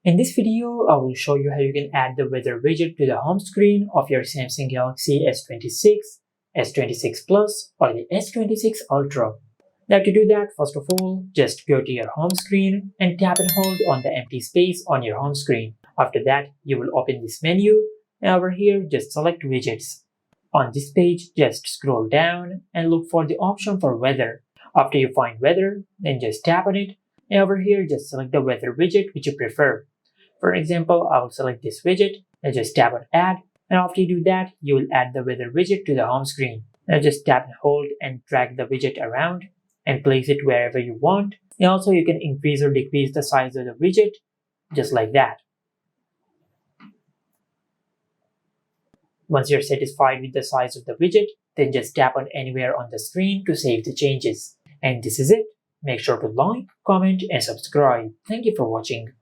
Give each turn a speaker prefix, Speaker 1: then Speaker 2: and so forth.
Speaker 1: In this video, I will show you how you can add the weather widget to the home screen of your Samsung Galaxy S26, S26 Plus or the S26 Ultra. Now to do that, first of all, just go to your home screen and tap and hold on the empty space on your home screen. After that, you will open this menu and over here just select widgets. On this page, just scroll down and look for the option for weather. After you find weather, then just tap on it. And over here, just select the weather widget which you prefer. For example, I will select this widget and just tap on add. And after you do that, you will add the weather widget to the home screen. Now just tap and hold and drag the widget around and place it wherever you want. And also you can increase or decrease the size of the widget just like that. Once you're satisfied with the size of the widget, then just tap on anywhere on the screen to save the changes. And this is it. Make sure to like, comment, and subscribe. Thank you for watching.